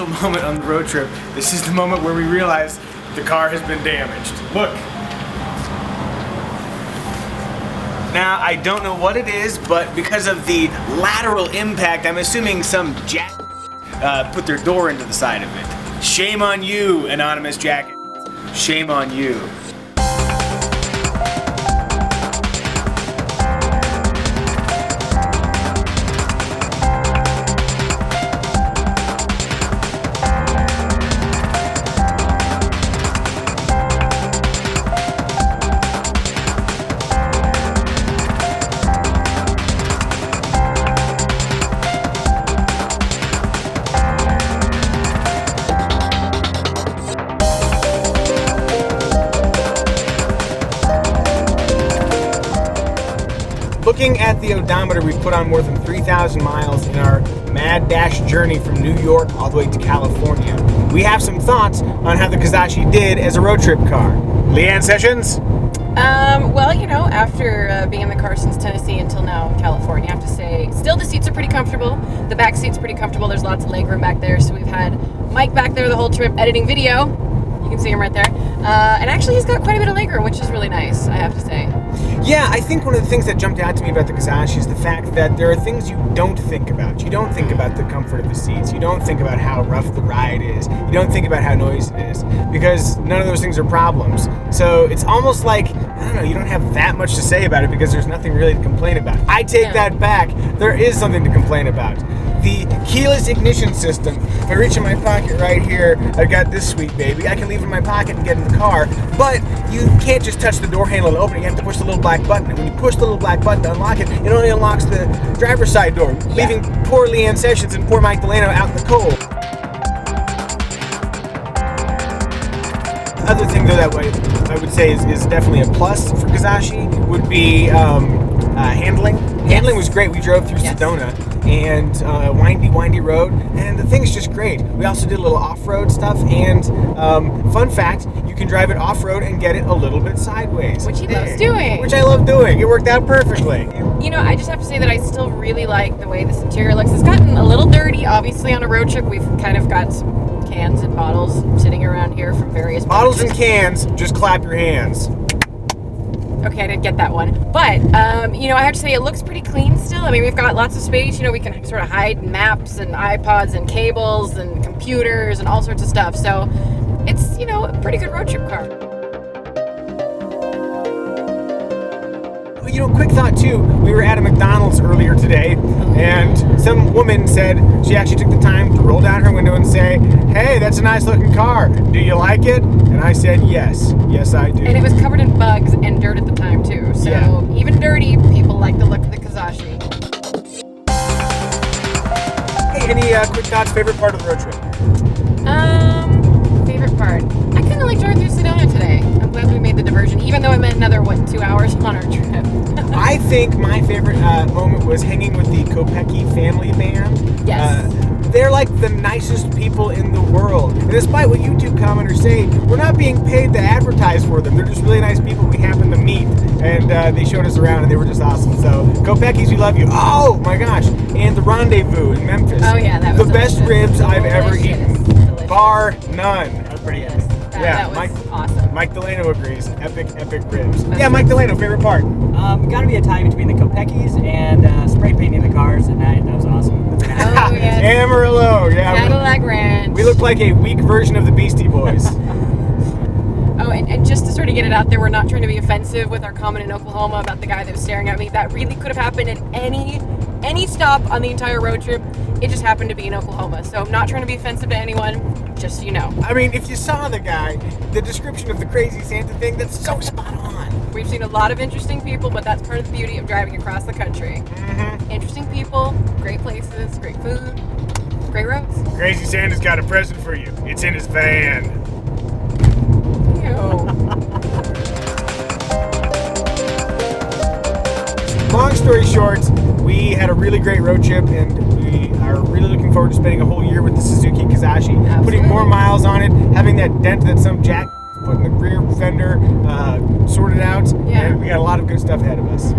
special moment on the road trip. This is the moment where we realize the car has been damaged. Look. Now, I don't know what it is, but because of the lateral impact, I'm assuming some jack put their door into the side of it. Shame on you, anonymous jacket. Shame on you. Looking at the odometer, we've put on more than 3,000 miles in our mad dash journey from New York all the way to California. We have some thoughts on how the Kizashi did as a road trip car. Leanne Sessions? Well, you know, after being in the car since Tennessee until now in California, I have to say, still the seats are pretty comfortable. The back seat's pretty comfortable. There's lots of legroom back there. So we've had Mike back there the whole trip editing video. You can see him right there. And actually he's got quite a bit of legroom, which is really nice, I have to say. Yeah, I think one of the things that jumped out to me about the Kizashi is the fact that there are things you don't think about. You don't think about the comfort of the seats. You don't think about how rough the ride is. You don't think about how noisy it is, because none of those things are problems. So it's almost like, I don't know, you don't have that much to say about it because there's nothing really to complain about. I take that back. There is something to complain about. The keyless ignition system. If I reach in my pocket right here, I've got this sweet baby. I can leave it in my pocket and get in the car, but you can't just touch the door handle and open it. You have to push the little black button. And when you push the little black button to unlock it, it only unlocks the driver's side door, leaving poor Leanne Sessions and poor Mike Delano out in the cold. Other thing, though, that I would say is definitely a plus for Kizashi would be handling. Handling was great. We drove through Sedona and windy road, and the thing's just great. We also did a little off-road stuff, and fun fact, you can drive it off-road and get it a little bit sideways. Which he loves doing. Which I love doing. It worked out perfectly. You know, I just have to say that I still really like the way this interior looks. It's gotten a little dirty, obviously, on a road trip. We've kind of got some cans and bottles sitting around here from various bottles and cans, just clap your hands. Okay, I didn't get that one. But, you know, I have to say it looks pretty clean still. I mean, we've got lots of space. You know, we can sort of hide maps and iPods and cables and computers and all sorts of stuff. So it's, you know, a pretty good road trip car. You know, quick thought too, we were at a McDonald's earlier today, and some woman said she actually took the time to roll down her window and say, "Hey, that's a nice looking car. Do you like it?" And I said, yes, I do. And it was covered in bugs and dirt at the time too, so even dirty people like the look of the Kizashi. Hey, any quick thoughts, favorite part of the road trip? Favorite part? I kind of like driving through Sedona today. I'm glad we made the diversion, even though it meant another, 2 hours on our trip. I think my favorite moment was hanging with the Kopecky family band. Yes. They're like the nicest people in the world. And despite what YouTube commenters say, we're not being paid to advertise for them. They're just really nice people we happened to meet. And they showed us around and they were just awesome. So, Kopeckys, we love you. Oh my gosh. And the Rendezvous in Memphis. Oh yeah, that was the best ribs I've ever eaten. Delicious. Bar none. That was pretty good. That was awesome. Mike Delano agrees. Epic ribs. Yeah, Mike Delano, favorite part? Gotta be a tie between the Kopeckys and spray painting the cars at night. That was awesome. Oh, yes. Amarillo, yeah. Cadillac Ranch. We look like a weak version of the Beastie Boys. Oh, and just to sort of get it out there, we're not trying to be offensive with our comment in Oklahoma about the guy that was staring at me. That really could have happened at any stop on the entire road trip. It just happened to be in Oklahoma. So I'm not trying to be offensive to anyone, just so you know. I mean, if you saw the guy, the description of the crazy Santa thing, that's so spot on. We've seen a lot of interesting people, but that's part of the beauty of driving across the country. Mm-hmm. Interesting people, great places, great food, great roads. Crazy Santa's got a present for you. It's in his van. Ew. Long story short, we had a really great road trip, and we are really looking forward to spending a whole year with the Suzuki Kizashi. Absolutely. Putting more miles on it, having that dent that some jack put in the rear fender sorted out, and we got a lot of good stuff ahead of us.